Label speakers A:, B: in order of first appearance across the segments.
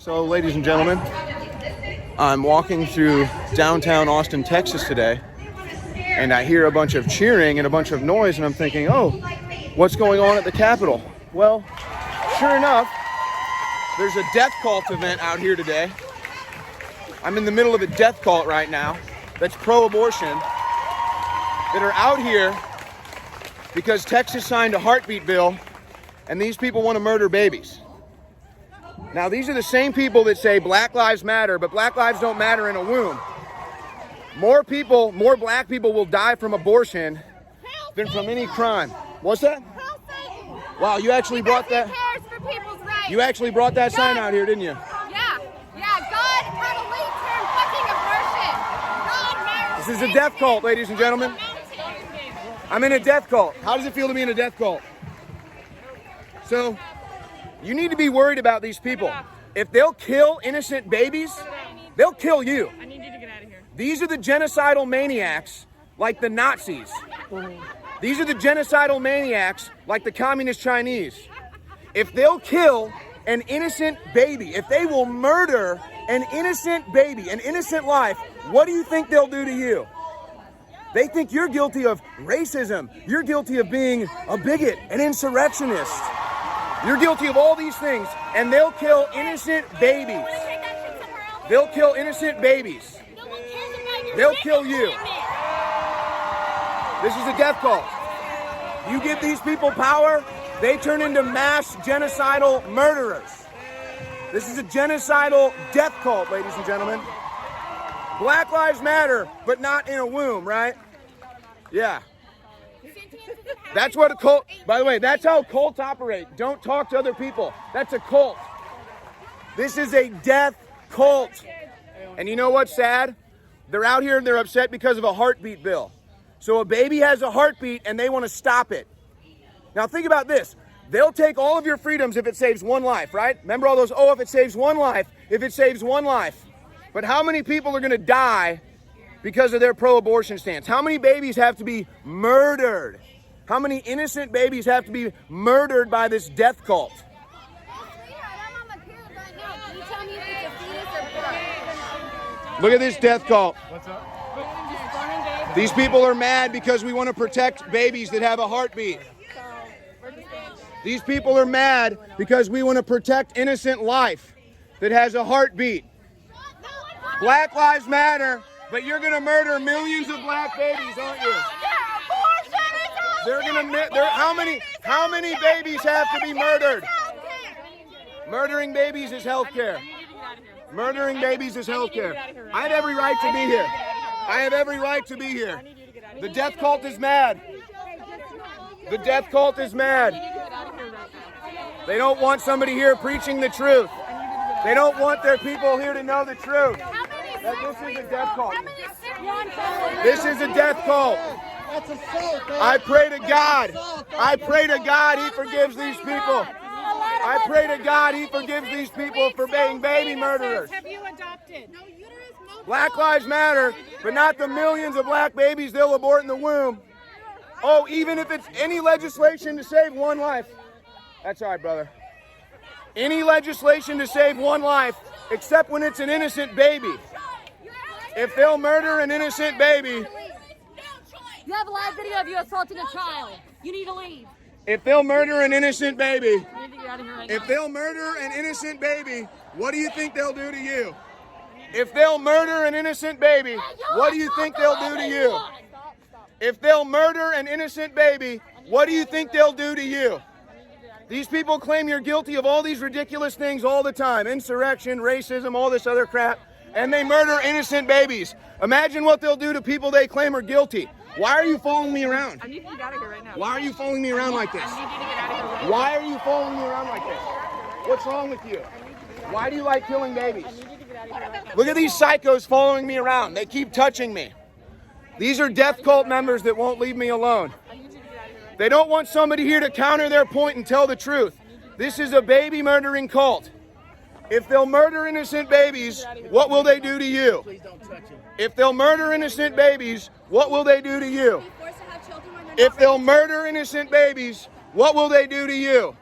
A: So, ladies and gentlemen, I'm walking through downtown Austin, Texas today, and I hear a bunch of cheering and a bunch of noise, and I'm thinking, oh, what's going on at the Capitol? Well, sure enough, there's a death cult event out here today. I'm in the middle of a death cult right now that's pro-abortion, that are out here because Texas signed a heartbeat bill, and these people want to murder babies. Now, these are the same people that say Black Lives Matter, but Black lives don't matter in a womb. More black people will die from abortion than from any crime. What's that? Wow, you actually brought that. You actually brought that sign out here, didn't you?
B: Yeah. God had a late term fucking abortion. God marries.
A: This is a death cult, ladies and gentlemen. I'm in a death cult. How does it feel to be in a death cult? So, you need to be worried about these people. If they'll kill innocent babies, they'll kill you.
C: I need you to get out of here.
A: These are the genocidal maniacs like the Nazis. These are the genocidal maniacs like the communist Chinese. If they'll kill an innocent baby, if they will murder an innocent baby, an innocent life, what do you think they'll do to you? They think you're guilty of racism. You're guilty of being a bigot, an insurrectionist. You're guilty of all these things, and they'll kill innocent babies. They'll kill innocent babies. They'll kill you. This is a death cult. You give these people power, they turn into mass genocidal murderers. This is a genocidal death cult, ladies and gentlemen. Black Lives Matter, but not in a womb, right? Yeah. That's what a cult, by the way, that's how cults operate. Don't talk to other people. That's a cult. This is a death cult. And you know what's sad? They're out here and they're upset because of a heartbeat bill. So a baby has a heartbeat and they want to stop it. Now think about this. They'll take all of your freedoms if it saves one life, right? Remember all those, oh, if it saves one life, if it saves one life. But how many people are going to die because of their pro-abortion stance? How many babies have to be murdered? How many innocent babies have to be murdered by this death cult? Look at this death cult.
D: What's up?
A: These people are mad because we want to protect babies that have a heartbeat. These people are mad because we want to protect innocent life that has a heartbeat. Black Lives Matter, but you're going to murder millions of black babies, aren't you? How many babies have to be murdered? Murdering babies is healthcare. Murdering babies is healthcare. I have every right to be here. I have every right to be here. The death cult is mad. The death cult is mad. They don't want somebody here preaching the truth. They don't want their people here to know the truth. That this is a death cult. This is a death cult. I pray to God. I pray to God He forgives these people. I pray to God He forgives these people for being baby murderers.
C: Have you adopted?
A: Black Lives Matter, but not the millions of black babies they'll abort in the womb. Oh, even if it's any legislation to save one life. That's all right, brother. Any legislation to save one life, except when it's an innocent baby. If they'll murder an innocent baby,
B: You have a live video of you assaulting a child. You need to leave.
A: if they'll murder an innocent baby,
C: You need to get out of here right now.
A: if they'll murder an innocent baby, what do you think they'll do to you? If they'll murder an innocent baby, what do you think they'll do to you? If they'll murder an innocent baby, what do you think they'll do to you? These people claim you're guilty of all these ridiculous things all the time. Insurrection, racism, all this other crap. And they murder innocent babies. Imagine what they'll do to people they claim are guilty. Why are you following me around?
C: I need you to get out of here right now.
A: Why are you following me around like this?
C: I need you to get out of here right now.
A: Why are you following me around like this? What's wrong with you? Why do you like killing babies?
C: I need you to get out of here right now.
A: Look at these psychos following me around. They keep touching me. These are death cult members that won't leave me alone.
C: I need you to get out of here right now.
A: They don't want somebody here to counter their point and tell the truth. This is a baby murdering cult. If they'll murder innocent babies, what will they do to you? If they'll murder innocent babies, what will they do to you? If they'll murder innocent babies, what will they do to you?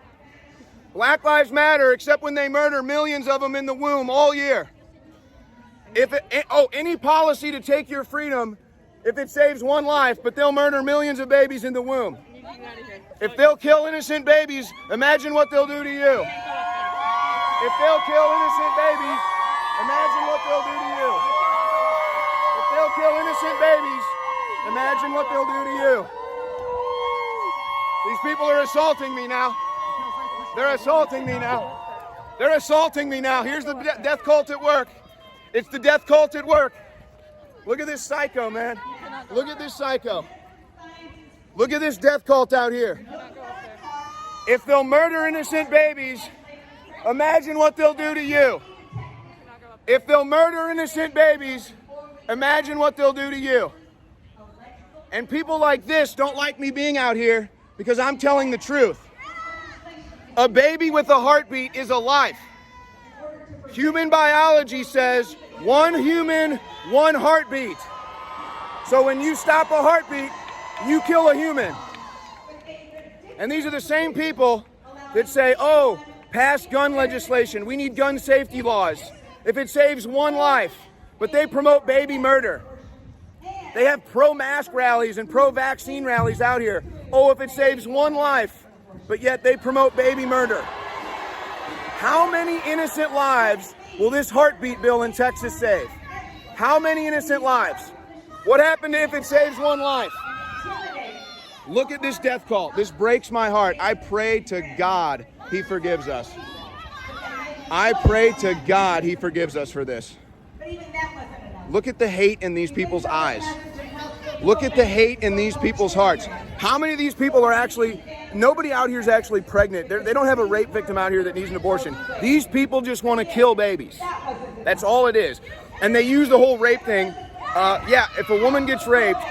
A: Black Lives Matter, except when they murder millions of them in the womb all year. Any policy to take your freedom if it saves one life, but they'll murder millions of babies in the womb. If they'll kill innocent babies, imagine what they'll do to you. If they'll kill innocent babies, imagine what they'll do to you. If they'll kill innocent babies, imagine what they'll do to you. These people are assaulting me now. They're assaulting me now. They're assaulting me now. Here's the death cult at work. It's the death cult at work. Look at this psycho, man. Look at this psycho. Look at this death cult out here. If they'll murder innocent babies, imagine what they'll do to you. If they'll murder innocent babies, imagine what they'll do to you. And people like this don't like me being out here because I'm telling the truth. A baby with a heartbeat is a life. Human biology says one human, one heartbeat. So when you stop a heartbeat, you kill a human. And these are the same people that say, oh, pass gun legislation. We need gun safety laws if it saves one life. But they promote baby murder. They have pro-mask rallies and pro-vaccine rallies out here. Oh, if it saves one life, but yet they promote baby murder. How many innocent lives will this heartbeat bill in Texas save? How many innocent lives? What happened if it saves one life? Look at this death cult. This breaks my heart. I pray to God he forgives us. I pray to God he forgives us for this. Look at the hate in these people's eyes. Look at the hate in these people's hearts. How many of these people are actually, nobody out here is actually pregnant. They don't have a rape victim out here that needs an abortion. These people just want to kill babies. That's all it is. And they use the whole rape thing. Yeah, if a woman gets raped,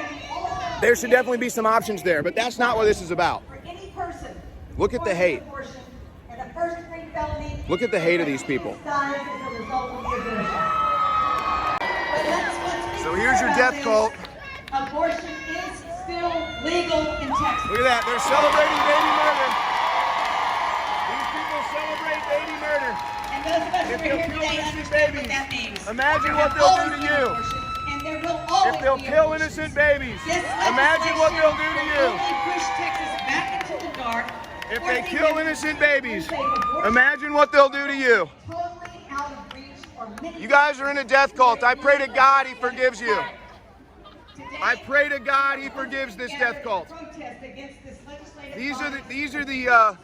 A: there should definitely be some options there, but that's not what this is about. Look at the hate. Look at the hate of these people. So here's your death cult.
D: Abortion is still legal in Texas.
A: Look at that. They're celebrating baby murder. These people celebrate baby murder.
D: And those of us who are here today understand what that means.
A: Imagine what they'll do to you.
D: And there will always
A: If they'll
D: be
A: kill
D: abortion.
A: innocent babies,
D: This
A: imagine what they'll do to you.
D: legislation will only push Texas back into the dark.
A: If they
D: forcing
A: kill
D: women
A: innocent
D: to
A: babies,
D: take abortion
A: imagine what they'll do to you.
D: totally out of reach for many
A: You guys are in a death cult. I pray to God he forgives you.
D: Today,
A: I pray to God he forgives this death cult.
D: protest against this legislative
A: These are the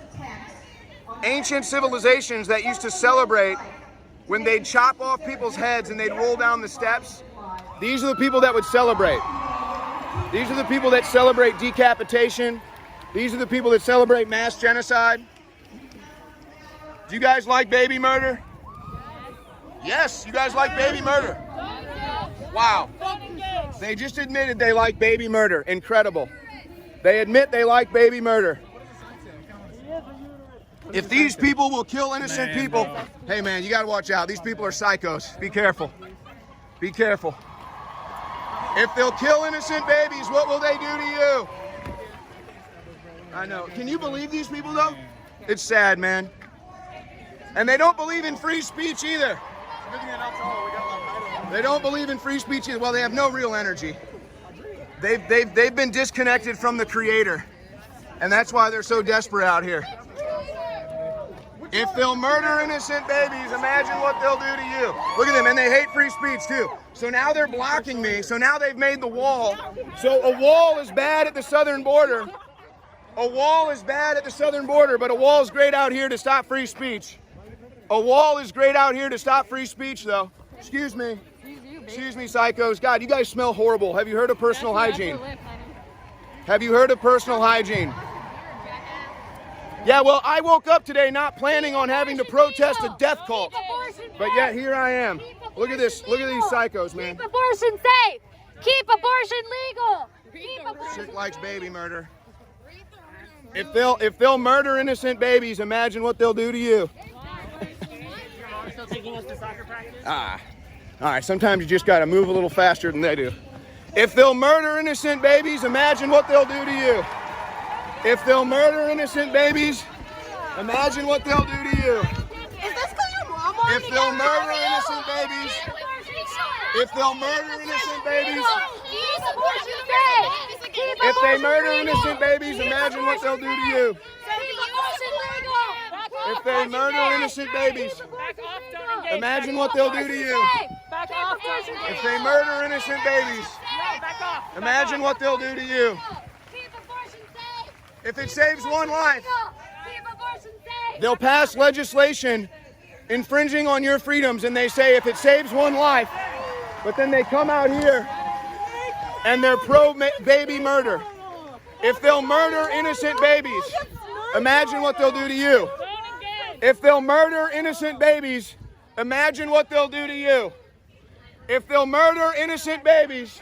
A: ancient civilizations that used to celebrate when they'd chop off people's heads and they'd roll down the steps. These are the people that would celebrate. These are the people that celebrate decapitation. These are the people that celebrate mass genocide. Do you guys like baby murder? Yes, you guys like baby murder. Wow. They just admitted they like baby murder. Incredible. They admit they like baby murder. If these people will kill innocent people, hey man, you gotta watch out. These people are psychos. Be careful. Be careful. If they'll kill innocent babies, what will they do to you? I know. Can you believe these people though? It's sad, man. And they don't believe in free speech either. They don't believe in free speech either. Well, they have no real energy. They've been disconnected from the Creator. And that's why they're so desperate out here. If they'll murder innocent babies, imagine what they'll do to you. Look at them, and they hate free speech too. So now they're blocking me. So now they've made the wall. So a wall is bad at the southern border. A wall is bad at the southern border, but a wall is great out here to stop free speech. A wall is great out here to stop free speech, though. Excuse me. Excuse me, psychos. God, you guys smell horrible. Have you heard of personal hygiene? Have you heard of personal hygiene? Yeah, well, I woke up today not planning on having to protest a death cult. But yet here I am. Look at this. Look at these psychos, man.
B: Keep abortion safe. Keep abortion legal. Keep abortion.
A: Chick likes baby murder. If they'll murder innocent babies, imagine what they'll do to you.
C: Still taking us to soccer practice?
A: All right, sometimes you just got to move a little faster than they do. If they'll murder innocent babies, imagine what they'll do to you. If they'll murder innocent babies, Imagine what they'll do to you.
E: Is this because your mom wanted
A: If
E: to
A: they'll
E: get
A: murder
E: rid of you?
A: innocent babies. If they'll murder innocent babies. If they murder innocent babies, imagine what they'll do to you. If they murder innocent babies, imagine what they'll do to you.
C: Back off,
A: If they murder innocent babies,
C: back off.
A: imagine what they'll do to you. If it saves one life, they'll pass legislation infringing on your freedoms, and they say if it saves one life, but then they come out here and they're pro-baby murder. If they'll murder innocent babies, imagine what they'll do to you. If they'll murder innocent babies, imagine what they'll do to you. If they'll murder innocent babies,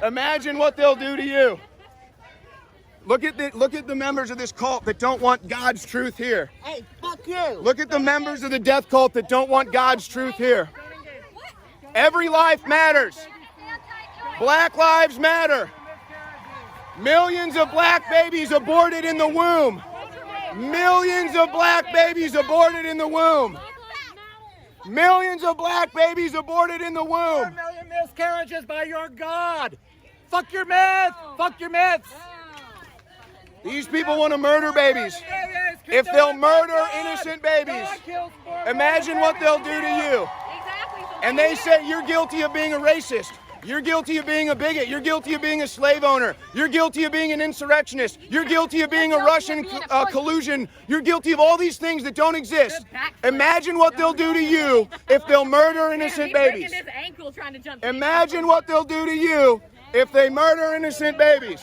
A: imagine what they'll do to you. Look at the members of this cult that don't want God's truth here.
E: Hey, fuck you.
A: Look at the members of the death cult that don't want God's truth here. Every life matters. Black lives matter. Millions of black babies aborted in the womb. Millions of black babies aborted in the womb. Millions of black babies aborted in the womb.
F: 4 million miscarriages by your God. Fuck your myth. Fuck your myths.
A: These people want to murder babies. If they'll murder innocent babies, imagine what they'll do to you. And they say you're guilty of being a racist. You're guilty of being a bigot. You're guilty of being a slave owner. You're guilty of being an insurrectionist. You're guilty of being a Russian collusion. You're guilty of all these things that don't exist. Imagine what they'll do to you if they'll murder innocent babies. Imagine what they'll do to you if they murder innocent babies.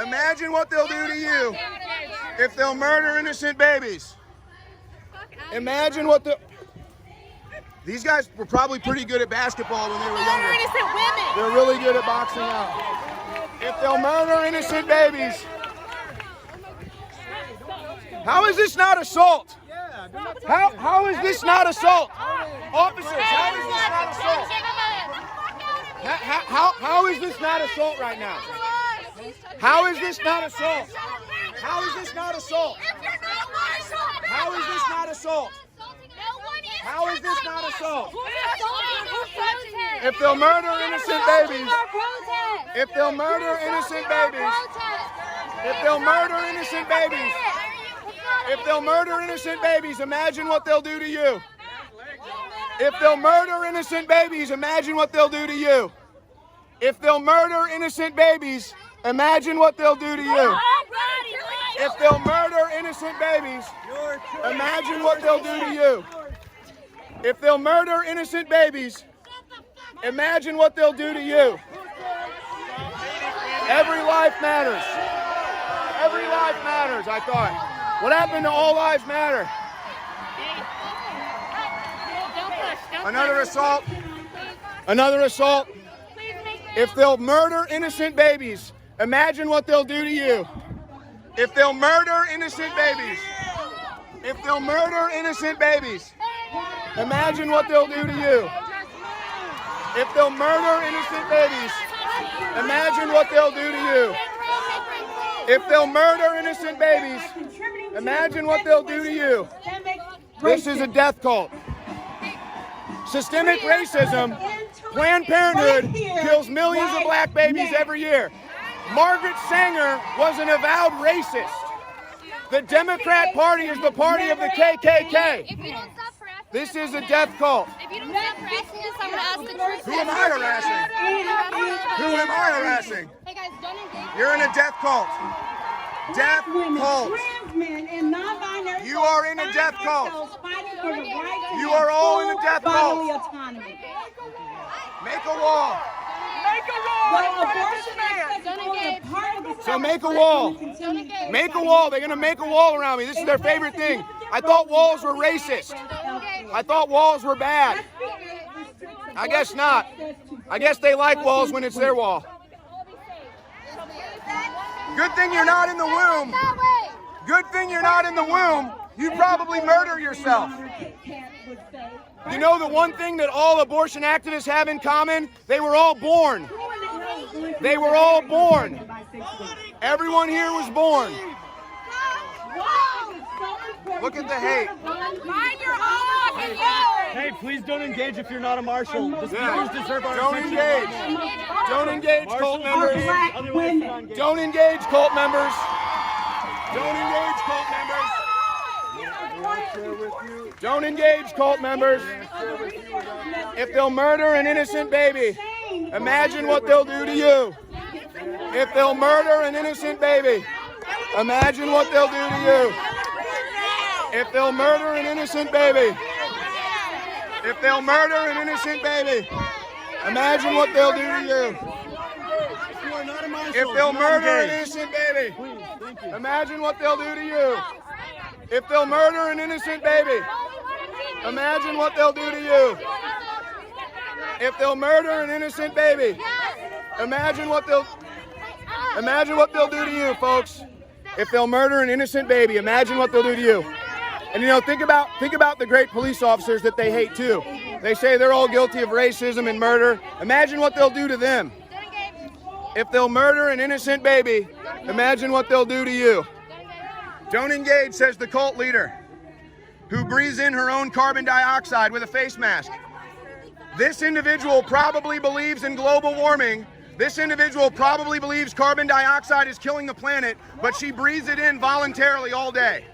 A: Imagine what they'll do to you if they'll murder innocent babies. Imagine what the... These guys were probably pretty good at basketball when they were younger.
E: Innocent women.
A: They're really good at boxing out. If they'll murder innocent babies. How is this not assault? How is this not assault? Officers, how is this not assault? How is this not assault right now? How is this not assault? How is this not assault? How is this not assault? How is this not assault? If they'll murder innocent babies, if they'll murder innocent babies, if they'll murder innocent babies, if they'll murder innocent babies, imagine what they'll do to you. If they'll murder innocent babies, imagine what they'll do to you. If they'll murder innocent babies, imagine what they'll do to you. If they'll murder innocent babies, imagine what they'll do to you. If they'll murder innocent babies, imagine what they'll do to you. Every life matters. Every life matters, I thought. What happened to all lives matter? Another assault. Another assault. If they'll murder innocent babies, imagine what they'll do to you. If they'll murder innocent babies. If they'll murder innocent babies, imagine what they'll do to you. If they'll murder innocent babies, imagine what they'll do to you. If they'll murder innocent babies, imagine what they'll do to you. This is a death cult. Systemic racism. Planned Parenthood kills millions of black babies every year. Margaret Sanger was an avowed racist. The Democrat Party is the party of the KKK. This is a death cult. Who am I harassing? Who am I harassing? You're in a death cult. Death cult. You are in a death cult. You are all in a death cult. Make a wall. So make a wall. Make a wall. They're going to make a wall around me. This is their favorite thing. I thought walls were racist. I thought walls were bad. I guess not. I guess they like walls when it's their wall. Good thing you're not in the womb. Good thing you're not in the womb. You'd probably murder yourself. You know the one thing that all abortion activists have in common? They were all born. They were all born. Everyone here was born. Look at the hate.
B: Mind your own fucking yours.
F: Hey, please don't engage if you're not a marshal. The speakers deserve our
A: Don't
F: attention.
A: engage. Don't engage, cult members.
F: Otherwise, you're not engaged.
A: Don't engage, cult members. Don't engage, cult members. Don't engage, cult members. If they'll murder an innocent baby, imagine what they'll do to you. If they'll murder an innocent baby, imagine what they'll do to you. If they'll murder an innocent baby, if they'll murder an innocent baby, imagine what they'll do to you. If they'll murder an innocent baby, imagine what they'll do to you. If they'll murder an innocent baby, imagine what they'll do to you. If they'll murder an innocent baby, imagine what they'll do to you, folks. If they'll murder an innocent baby, imagine what they'll do to you. And you know, think about the great police officers that they hate too. They say they're all guilty of racism and murder. Imagine what they'll do to them. If they'll murder an innocent baby, imagine what they'll do to you. Don't engage, says the cult leader, who breathes in her own carbon dioxide with a face mask. This individual probably believes in global warming. This individual probably believes carbon dioxide is killing the planet, but she breathes it in voluntarily all day.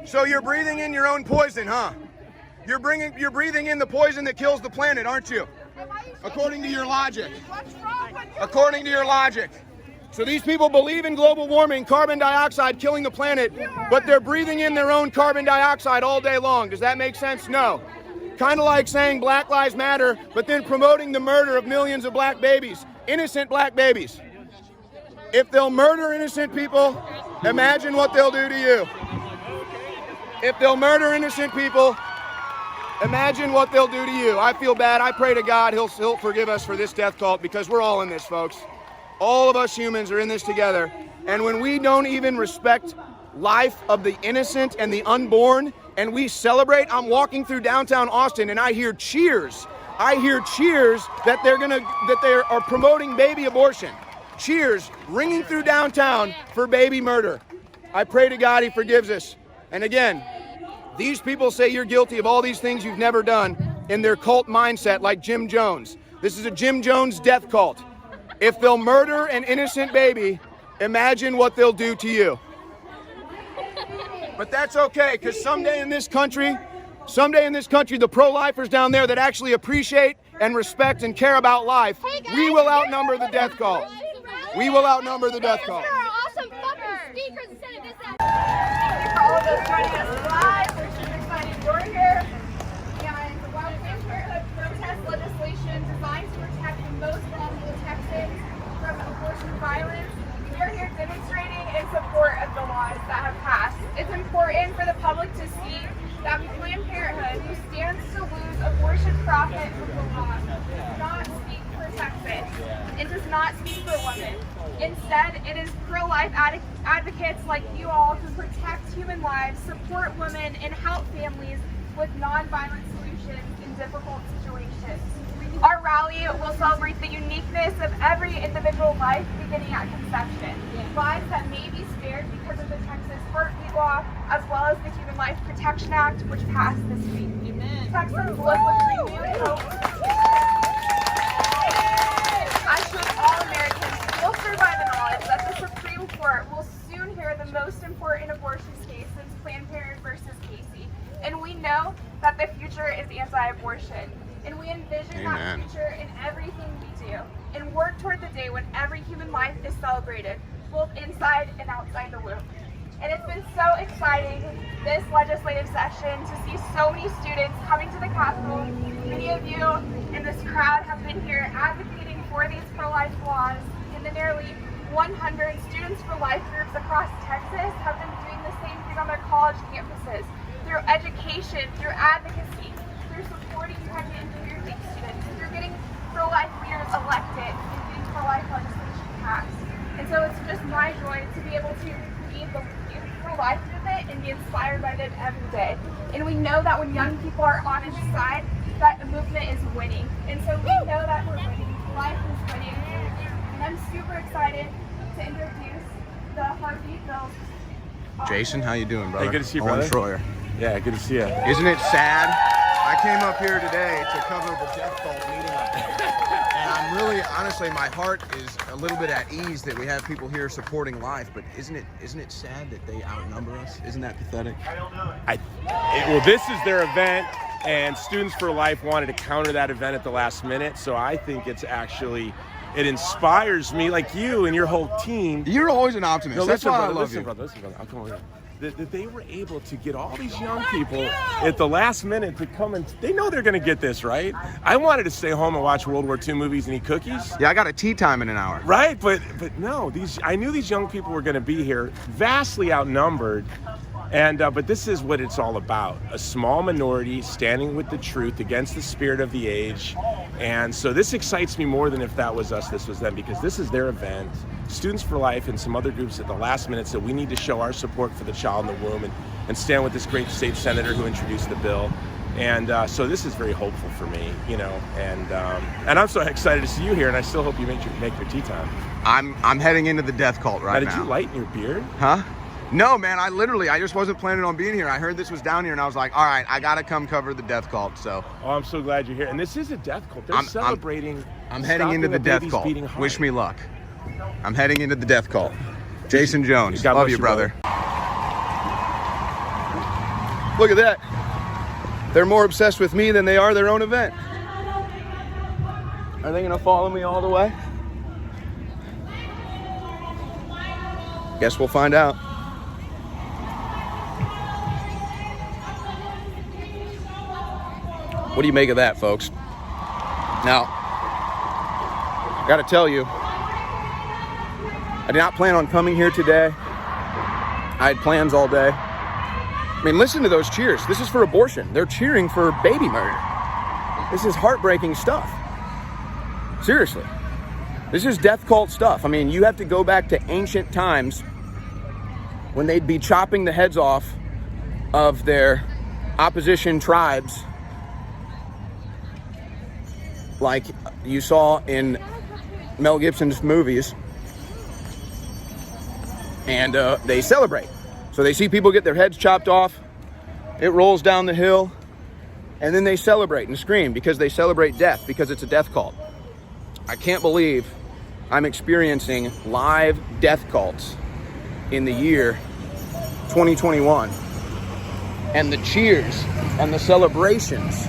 A: So you're breathing in your own poison, huh? You're breathing in the poison that kills the planet, aren't you? According to your logic. According to your logic. So these people believe in global warming, carbon dioxide killing the planet, but they're breathing in their own carbon dioxide all day long. Does that make sense? No. Kind of like saying Black Lives Matter, but then promoting the murder of millions of black babies, innocent black babies. If they'll murder innocent people, imagine what they'll do to you. If they'll murder innocent people, imagine what they'll do to you. I feel bad. I pray to God he'll forgive us for this death cult, because we're all in this, folks. All of us humans are in this together. And when we don't even respect life of the innocent and the unborn, and we celebrate, I'm walking through downtown Austin and I hear cheers. I hear cheers that they are promoting baby abortion. Cheers ringing through downtown for baby murder. I pray to God he forgives us. And again, these people say you're guilty of all these things you've never done in their cult mindset, like Jim Jones. This is a Jim Jones death cult. If they'll murder an innocent baby, imagine what they'll do to you. But that's okay, because someday in this country, the pro-lifers down there that actually appreciate and respect and care about life, we will outnumber the death cult. We will outnumber the death cult.
B: Awesome fucking speakers instead of this.
G: Thank you for all of those joining us live. We're super excited you're here. And while Planned Parenthood protest legislation designed to protect the most vulnerable Texans from abortion violence, we're here demonstrating in support of the laws that have passed. It's important for the public to see that Planned Parenthood, who stands to lose abortion profit from the law, does not speak for Texas. It does not speak for women. Instead, it is pro-life advocates like you all who protect human lives, support women, and help families with non-violent solutions in difficult situations. Our rally will celebrate the uniqueness of every individual life beginning at conception. Lives that may be spared because of the Texas heartbeat law, as well as the Human Life Protection Act, which passed this week. Amen. Texans live with renewed hope. I should all Americans feel stirred by the knowledge that the Supreme Court will soon hear the most important abortion case since Planned Parenthood versus Casey. And we know that the future is anti-abortion. And we envision that future in everything we do, and work toward the day when every human life is celebrated, both inside and outside the womb. And it's been so exciting this legislative session to see so many students coming to the Capitol. Many of you in this crowd have been here advocating for these pro-life laws, and the nearly 100 Students for Life groups across Texas have been doing the same thing on their college campuses, through education, through advocacy, through supporting pregnant and caregiving students, through getting pro-life leaders elected, and getting pro-life legislation passed. And so it's just my joy to be able to lead the youth pro-life movement and be inspired by them every day. And we know that when young people are on its side, that the movement is winning. And so we know that we're winning. Life is winning. And I'm super excited to introduce the Heartbeat Bills
A: Jason, how you doing, brother?
F: Hey, good to see you,
A: Owen
F: brother.
A: Schroyer.
F: Yeah, good to see you.
A: Isn't it sad? I came up here today to cover the death cult meeting up there. And I'm really, honestly, my heart is a little bit at ease that we have people here supporting life, but isn't it sad that they outnumber us? Isn't that pathetic?
F: Well, this is their event, and Students for Life wanted to counter that event at the last minute, so I think it inspires me, like you and your whole team.
A: You're always an optimist.
F: No,
A: That's
F: listen,
A: why
F: brother,
A: I love
F: listen,
A: you.
F: brother, listen, brother. I'll come over here. That they were able to get all these young people at the last minute to come and they know they're going to get this, right? I wanted to stay home and watch World War II movies and eat cookies.
A: Yeah, I got a tea time in an hour.
F: Right, but no, I knew these young people were going to be here, vastly outnumbered. And but this is what it's all about: a small minority standing with the truth against the spirit of the age. And so this excites me more than if that was us, this was them, because this is their event. Students for Life and some other groups at the last minute said we need to show our support for the child in the womb and stand with this great state senator who introduced the bill. And so this is very hopeful for me, you know. And I'm so excited to see you here, and I still hope you make your tea time.
A: I'm heading into the death cult right now.
F: Did you lighten your beard?
A: Huh? No, man, I just wasn't planning on being here. I heard this was down here, and I was like, all right, I got to come cover the death cult, so.
F: Oh, I'm so glad you're here. And this is a death cult. They're celebrating.
A: I'm heading into the death cult. Wish me luck. I'm heading into the death cult. Jason Jones,
F: God
A: love
F: bless
A: you, brother.
F: brother.
A: Look at that. They're more obsessed with me than they are their own event. Are they going to follow me all the way? Guess we'll find out. What do you make of that, folks? Now, I gotta tell you, I did not plan on coming here today. I had plans all day. I mean, listen to those cheers. This is for abortion. They're cheering for baby murder. This is heartbreaking stuff. Seriously. This is death cult stuff. I mean, you have to go back to ancient times when they'd be chopping the heads off of their opposition tribes, like you saw in Mel Gibson's movies, and they celebrate. So they see people get their heads chopped off, it rolls down the hill, and then they celebrate and scream because they celebrate death, because it's a death cult. I can't believe I'm experiencing live death cults in the year 2021. And the cheers and the celebrations,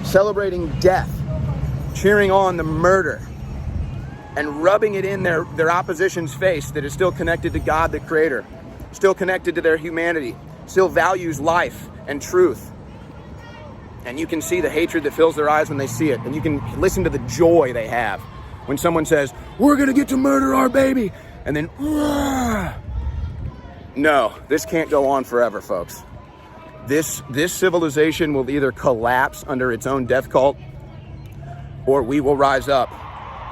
A: celebrating death, cheering on the murder, and rubbing it in their opposition's face that is still connected to God, the Creator, still connected to their humanity, still values life and truth. And you can see the hatred that fills their eyes when they see it. And you can listen to the joy they have when someone says, we're gonna get to murder our baby. And then, Wah! No, this can't go on forever, folks. This civilization will either collapse under its own death cult, or we will rise up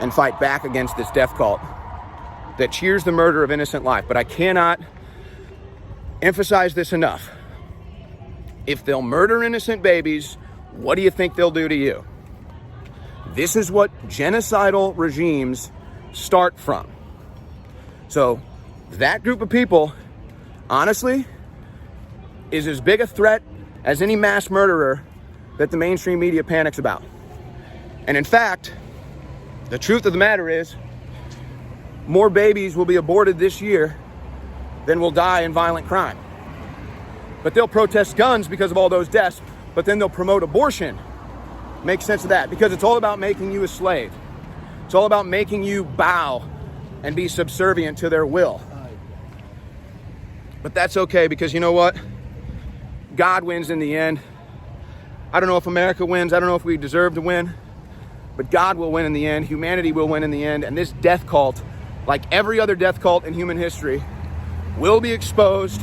A: and fight back against this death cult that cheers the murder of innocent life. But I cannot emphasize this enough. If they'll murder innocent babies, what do you think they'll do to you? This is what genocidal regimes start from. So that group of people, honestly, is as big a threat as any mass murderer that the mainstream media panics about. And in fact, the truth of the matter is, more babies will be aborted this year than will die in violent crime. But they'll protest guns because of all those deaths, but then they'll promote abortion. Make sense of that, because it's all about making you a slave. It's all about making you bow and be subservient to their will. But that's okay, because you know what? God wins in the end. I don't know if America wins. I don't know if we deserve to win. But God will win in the end. Humanity will win in the end. And this death cult, like every other death cult in human history, will be exposed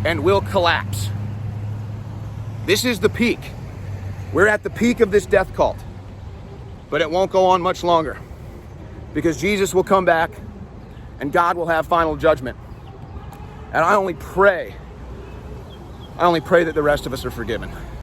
A: and will collapse. This is the peak. We're at the peak of this death cult. But it won't go on much longer, because Jesus will come back and God will have final judgment. And I only pray that the rest of us are forgiven.